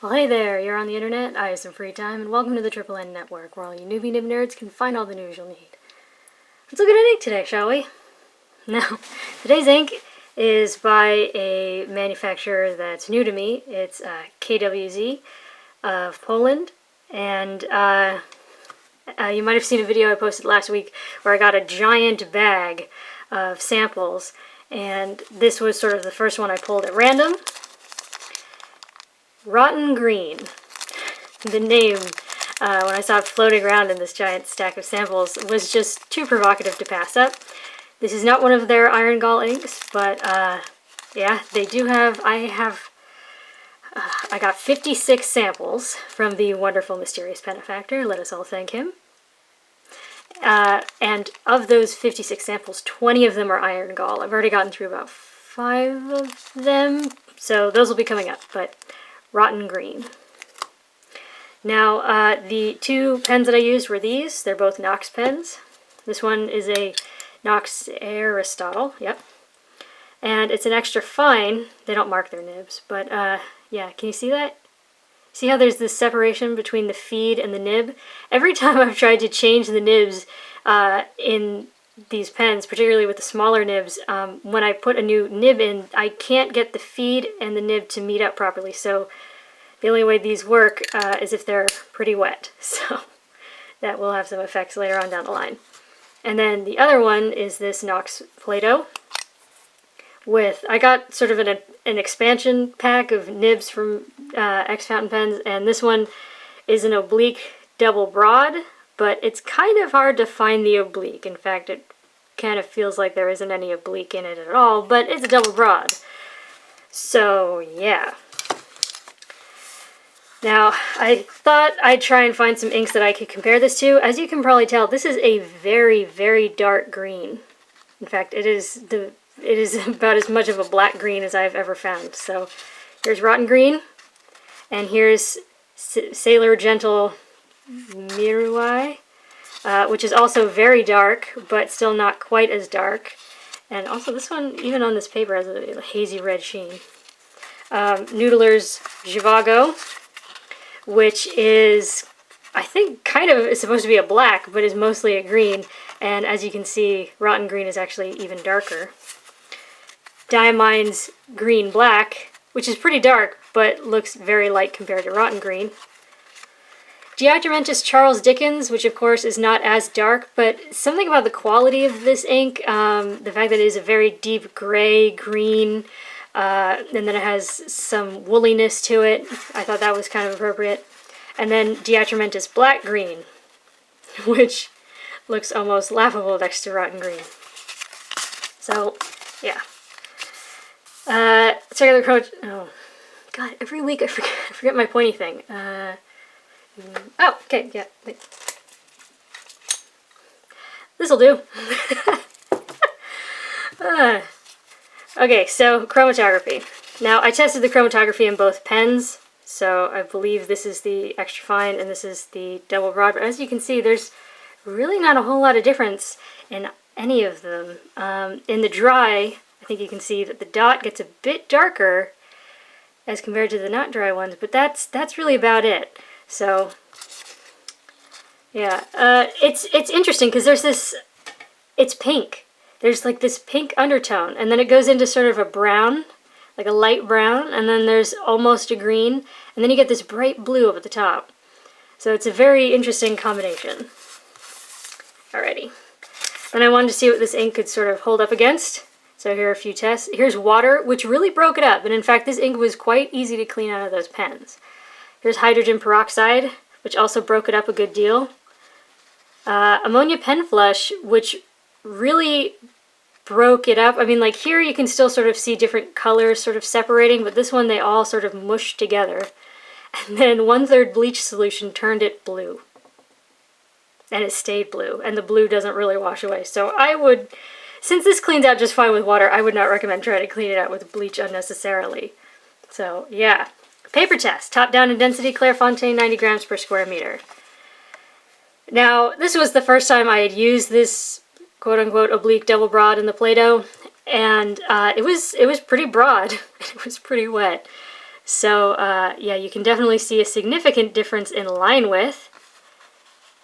Well, hey there, you're on the internet, I have some free time, and welcome to the Triple N Network, where all you newbie nib nerds can find all the news you'll need. Let's look at an ink today, shall we? Now, today's ink is by a manufacturer that's new to me. It's K.W.Z of Poland, and you might have seen a video I posted last week where I got a giant bag of samples, and this was sort of the first one I pulled at random. Rotten Green. The name, when I saw it floating around in this giant stack of samples, was just too provocative to pass up. This is not one of their iron gall inks, but yeah, they do have, I got 56 samples from the wonderful, mysterious benefactor. Let us all thank him. And of those 56 samples, 20 of them are iron gall. I've already gotten through about 5 of them, so those will be coming up, but Rotten Green. Now, the two pens that I used were these. They're both Knox pens. This one is a Knox Aristotle, yep. And it's an extra fine. They don't mark their nibs, but yeah, can you see that? See how there's this separation between the feed and the nib? Every time I've tried to change the nibs in these pens, particularly with the smaller nibs, when I put a new nib in, I can't get the feed and the nib to meet up properly, so the only way these work is if they're pretty wet, so that will have some effects later on down the line. And then the other one is this Knox Plato with, I got sort of an expansion pack of nibs from X Fountain pens, and this one is an Oblique double broad, but it's kind of hard to find the oblique. In fact, it kind of feels like there isn't any oblique in it at all, but it's a double broad. So, yeah. Now, I thought I'd try and find some inks that I could compare this to. As you can probably tell, this is a very, very dark green. In fact, it is about as much of a black green as I've ever found. So, here's Rotten Green, and here's Sailor Gentle Miruai, which is also very dark, but still not quite as dark. And also this one, even on this paper, has a hazy red sheen. Noodler's Zhivago, which is, I think, kind of is supposed to be a black, but is mostly a green. And as you can see, Rotten Green is actually even darker. Diamine's Green Black, which is pretty dark, but looks very light compared to Rotten Green. Diatramentus Charles Dickens, which of course is not as dark, but something about the quality of this ink, the fact that it is a very deep gray, green, and then it has some woolliness to it, I thought that was kind of appropriate. And then Diatramentus Black Green, which looks almost laughable next to Rotten Green. So, yeah. Check out the Chroma... Oh, God, every week I forget my pointy thing. Oh, okay, yeah. This'll do. Okay, so chromatography. Now, I tested the chromatography in both pens, so I believe this is the extra fine and this is the double broad. But as you can see, there's really not a whole lot of difference in any of them. In the dry, I think you can see that the dot gets a bit darker as compared to the not dry ones, but that's really about it. So, yeah, it's interesting because there's this, it's pink. There's like this pink undertone, and then it goes into sort of a brown, like a light brown, and then there's almost a green, and then you get this bright blue up at the top. So it's a very interesting combination. Alrighty. Then I wanted to see what this ink could sort of hold up against. So here are a few tests. Here's water, which really broke it up, and in fact this ink was quite easy to clean out of those pens. Here's hydrogen peroxide, which also broke it up a good deal. Ammonia pen flush, which really broke it up. I mean, like here you can still sort of see different colors sort of separating, but this one they all sort of mushed together. And then 1/3 bleach solution turned it blue. And it stayed blue, and the blue doesn't really wash away. So I would, since this cleans out just fine with water, I would not recommend trying to clean it out with bleach unnecessarily. So, yeah. Paper test. Top down in density, Clairefontaine, 90 grams per square meter. Now, this was the first time I had used this quote-unquote oblique double broad in the Play-Doh, and it was pretty broad. It was pretty wet. So yeah, you can definitely see a significant difference in line width.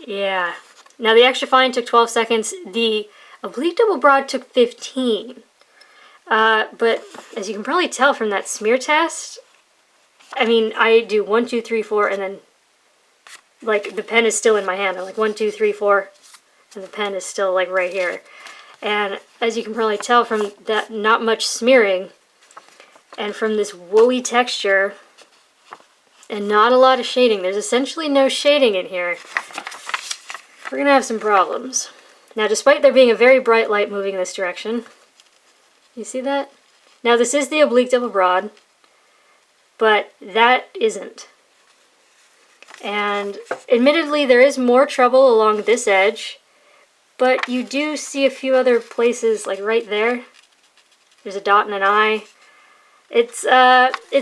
Yeah. Now the extra fine took 12 seconds. The oblique double broad took 15. But as you can probably tell from that smear test, I mean, I do 1, 2, 3, 4, and then like the pen is still in my hand. I'm like 1, 2, 3, 4, and the pen is still like right here. And as you can probably tell from that, not much smearing, and from this woolly texture, and not a lot of shading. There's essentially no shading in here. We're gonna have some problems. Now, despite there being a very bright light moving in this direction, you see that? Now, this is the oblique double broad, but that isn't. And admittedly, there is more trouble along this edge, but you do see a few other places, like right there. There's a dot and an eye. It's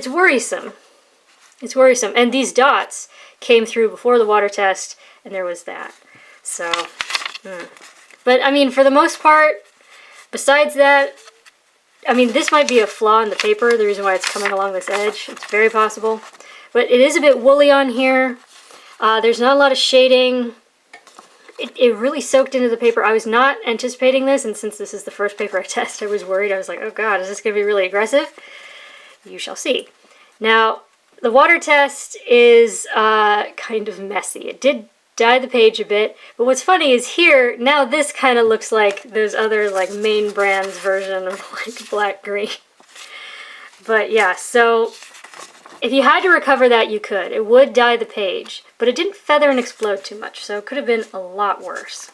worrisome. It's worrisome. And these dots came through before the water test, and there was that. So, But, I mean, for the most part, besides that, I mean, this might be a flaw in the paper, the reason why it's coming along this edge. It's very possible. But it is a bit woolly on here. There's not a lot of shading. It really soaked into the paper. I was not anticipating this, and since this is the first paper I test, I was worried. I was like, oh god, is this going to be really aggressive? You shall see. Now, the water test is kind of messy. It did dye the page a bit, but what's funny is here, now this kind of looks like those other like main brands version of like black green. But yeah, so if you had to recover that, you could. It would dye the page, but it didn't feather and explode too much, so it could have been a lot worse.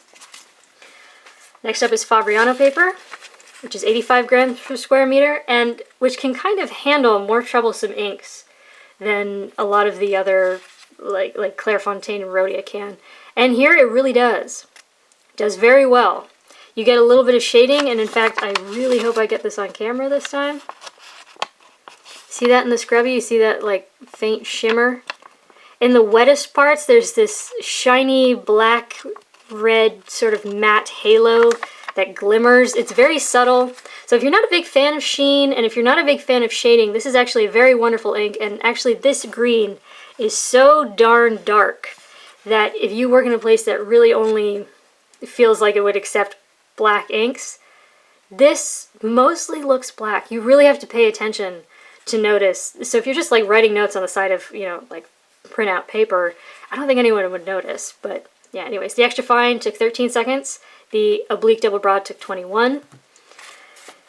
Next up is Fabriano paper, which is 85 grams per square meter, and which can kind of handle more troublesome inks than a lot of the other like Clairefontaine and Rhodia can. And here it really does. It does very well. You get a little bit of shading, and in fact, I really hope I get this on camera this time. See that in the scrubby? You see that like faint shimmer? In the wettest parts, there's this shiny black red sort of matte halo that glimmers. It's very subtle. So if you're not a big fan of sheen, and if you're not a big fan of shading, this is actually a very wonderful ink. And actually this green is so darn dark that if you work in a place that really only feels like it would accept black inks, this mostly looks black. You really have to pay attention to notice. So if you're just like writing notes on the side of, you know, like printout paper, I don't think anyone would notice. But yeah, anyways, the extra fine took 13 seconds. The oblique double broad took 21.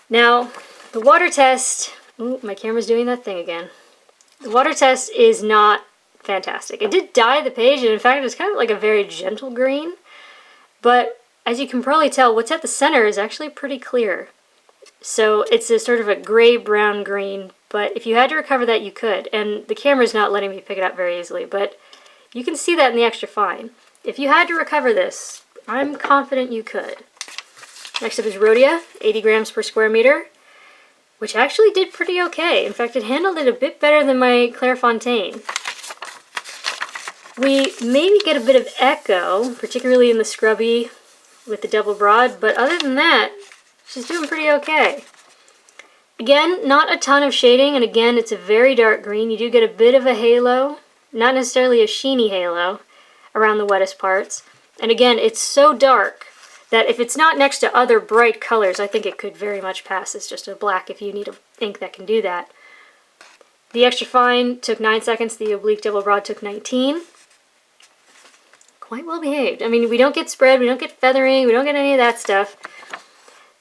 Now, the water test, ooh, my camera's doing that thing again. The water test is not fantastic. It did dye the page, and in fact, it's kind of like a very gentle green. But as you can probably tell, what's at the center is actually pretty clear. So it's a sort of a gray-brown green, but if you had to recover that, you could. And the camera's not letting me pick it up very easily, but you can see that in the extra fine. If you had to recover this, I'm confident you could. Next up is Rhodia, 80 grams per square meter, which actually did pretty okay. In fact, it handled it a bit better than my Clairefontaine. We maybe get a bit of echo, particularly in the scrubby with the double broad, but other than that, she's doing pretty okay. Again, not a ton of shading, and again, it's a very dark green. You do get a bit of a halo, not necessarily a sheeny halo, around the wettest parts. And again, it's so dark that if it's not next to other bright colors, I think it could very much pass as just a black if you need an ink that can do that. The extra fine took 9 seconds, the oblique double broad took 19. Quite well behaved. I mean, we don't get spread, we don't get feathering, we don't get any of that stuff.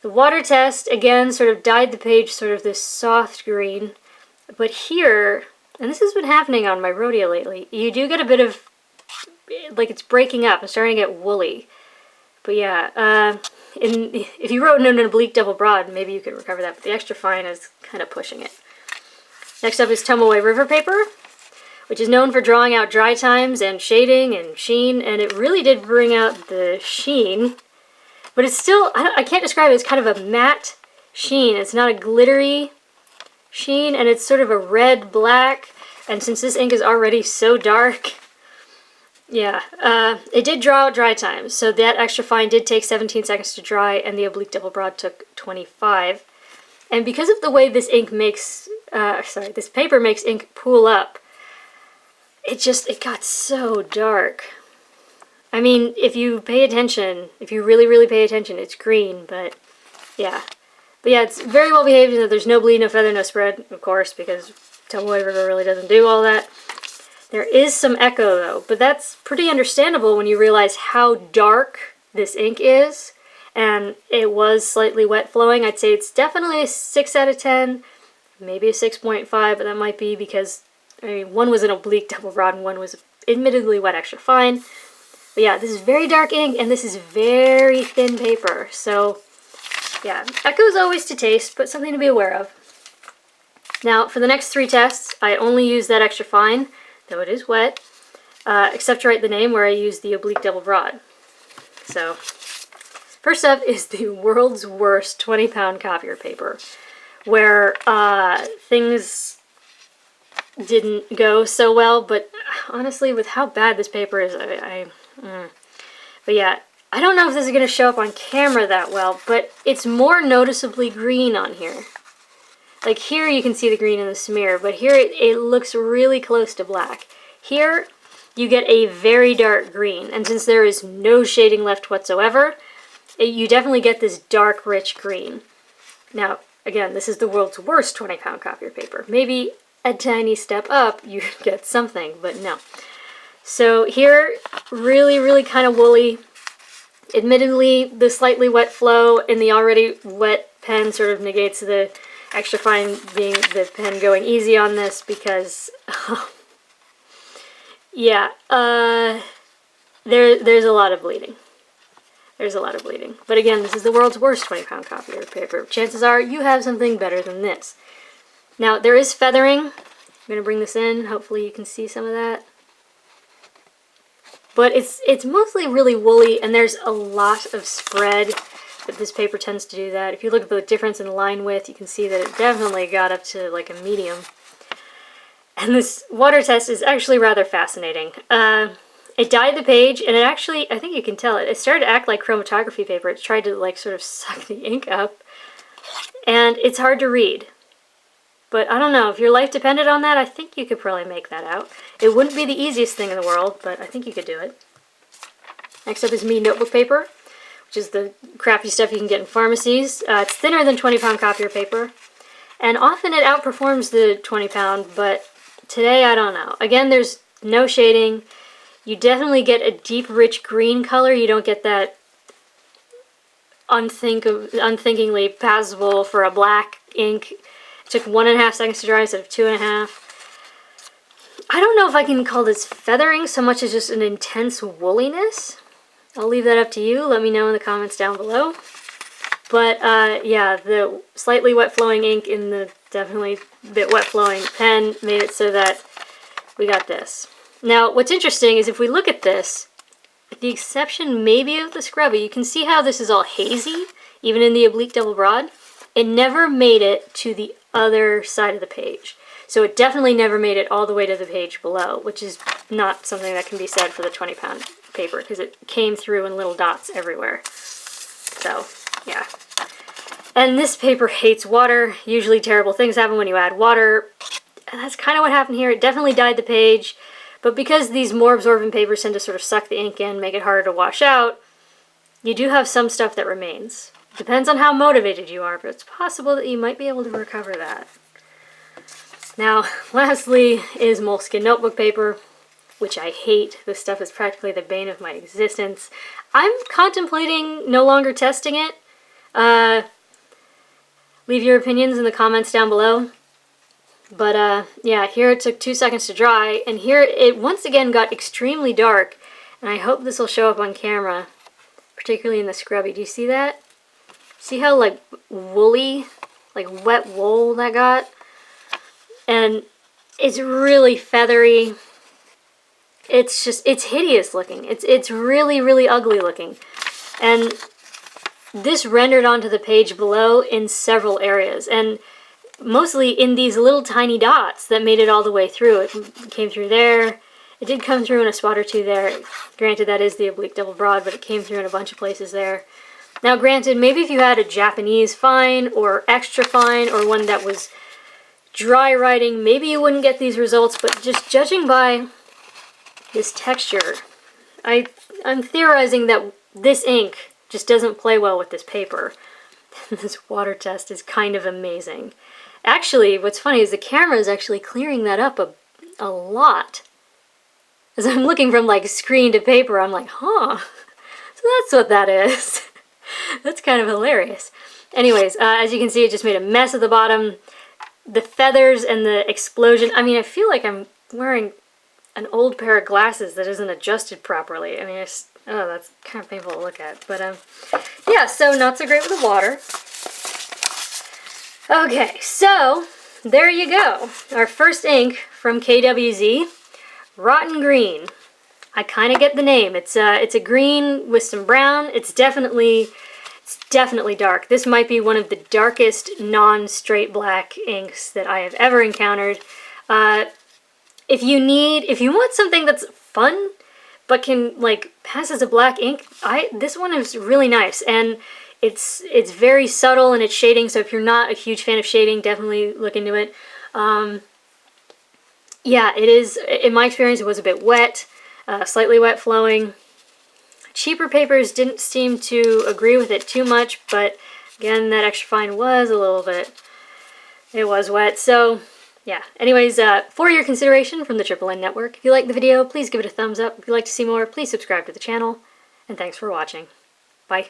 The water test, again, sort of dyed the page sort of this soft green. But here, and this has been happening on my Rhodia lately, you do get a bit of, like it's breaking up, it's starting to get woolly. But yeah, if you wrote an oblique double broad, maybe you could recover that, but the extra fine is kind of pushing it. Next up is Tomoe River paper, which is known for drawing out dry times and shading and sheen, and it really did bring out the sheen. But it's still, I can't describe it, it's kind of a matte sheen. It's not a glittery sheen, and it's sort of a red-black, and since this ink is already so dark, yeah, it did draw out dry times, so that extra fine did take 17 seconds to dry, and the oblique double broad took 25. And because of the way this ink makes this paper makes ink pool up. It got so dark. I mean, if you pay attention, if you really, really pay attention, it's green, but yeah. But yeah, it's very well behaved in that there's no bleed, no feather, no spread, of course, because Tomoe River really doesn't do all that. There is some echo, though, but that's pretty understandable when you realize how dark this ink is, and it was slightly wet flowing. I'd say it's definitely a 6 out of 10, maybe a 6.5, but that might be because, I mean, one was an oblique double rod and one was admittedly wet extra fine. But yeah, this is very dark ink, and this is very thin paper, so yeah, echoes always to taste, but something to be aware of. Now, for the next 3 tests, I only use that extra fine, though it is wet, except to write the name where I use the oblique double rod. So, first up is the world's worst 20-pound copier paper, where things didn't go so well, but honestly, with how bad this paper is, but yeah, I don't know if this is going to show up on camera that well, but it's more noticeably green on here. Like here you can see the green in the smear, but here it looks really close to black. Here you get a very dark green, and since there is no shading left whatsoever, you definitely get this dark, rich green. Now, again, this is the world's worst 20-pound copier paper. Maybe a tiny step up you get something, but no. So here, really, really kind of woolly. Admittedly, the slightly wet flow in the already wet pen sort of negates the extra fine being the pen going easy on this because, yeah, there's a lot of bleeding. There's a lot of bleeding. But again, this is the world's worst 20-pound copier paper. Chances are you have something better than this. Now, there is feathering. I'm going to bring this in. Hopefully you can see some of that. But it's mostly really woolly, and there's a lot of spread, but this paper tends to do that. If you look at the difference in line width, you can see that it definitely got up to like a medium. And this water test is actually rather fascinating. It dyed the page, and it actually, I think you can tell, it started to act like chromatography paper. It tried to like sort of suck the ink up, and it's hard to read. But I don't know, if your life depended on that, I think you could probably make that out. It wouldn't be the easiest thing in the world, but I think you could do it. Next up is Mead Notebook Paper, which is the crappy stuff you can get in pharmacies. It's thinner than 20-pound copier paper, and often it outperforms the 20-pound, but today I don't know. Again, there's no shading. You definitely get a deep, rich green color. You don't get that unthinkingly passable for a black ink. Took 1.5 seconds to dry instead of 2.5. I don't know if I can call this feathering so much as just an intense woolliness. I'll leave that up to you. Let me know in the comments down below. But yeah, the slightly wet flowing ink in the definitely bit wet flowing pen made it so that we got this. Now, what's interesting is if we look at this, with the exception maybe of the scrubby, you can see how this is all hazy, even in the oblique double rod. It never made it to the other side of the page. So it definitely never made it all the way to the page below, which is not something that can be said for the 20-pound paper because it came through in little dots everywhere. So, yeah. And this paper hates water. Usually terrible things happen when you add water. And that's kind of what happened here. It definitely dyed the page, but because these more absorbent papers tend to sort of suck the ink in, make it harder to wash out, you do have some stuff that remains. Depends on how motivated you are, but it's possible that you might be able to recover that. Now, lastly is Moleskine notebook paper, which I hate. This stuff is practically the bane of my existence. I'm contemplating no longer testing it. Leave your opinions in the comments down below. But yeah, here it took 2 seconds to dry, and here it once again got extremely dark, and I hope this will show up on camera, particularly in the scrubby. Do you see that? See how like woolly, like wet wool that got? And it's really feathery. It's just, it's hideous looking. It's really, really ugly looking. And this rendered onto the page below in several areas, and mostly in these little tiny dots that made it all the way through. It came through there. It did come through in a spot or two there. Granted, that is the oblique double broad, but it came through in a bunch of places there. Now, granted, maybe if you had a Japanese fine or extra fine or one that was dry writing, maybe you wouldn't get these results, but just judging by this texture, I'm theorizing that this ink just doesn't play well with this paper. This water test is kind of amazing. Actually, what's funny is the camera is actually clearing that up a lot. As I'm looking from like screen to paper, I'm like, huh, so that's what that is. That's kind of hilarious. Anyways, as you can see, it just made a mess at the bottom. The feathers and the explosion, I mean, I feel like I'm wearing an old pair of glasses that isn't adjusted properly. I mean, oh, that's kind of painful to look at. But yeah, so not so great with the water. Okay, so there you go. Our first ink from K.W.Z, Rotten Green. I kind of get the name. It's a green with some brown. It's definitely dark. This might be one of the darkest non-straight black inks that I have ever encountered. If you want something that's fun but can like pass as a black ink, this one is really nice, and it's very subtle in its shading. So if you're not a huge fan of shading, definitely look into it. Yeah, it is. In my experience, it was a bit wet, slightly wet flowing. Cheaper papers didn't seem to agree with it too much, but again, that extra fine was a little bit. It was wet, so. Yeah, anyways, for your consideration from the Triple N Network, if you liked the video, please give it a thumbs up. If you'd like to see more, please subscribe to the channel. And thanks for watching. Bye.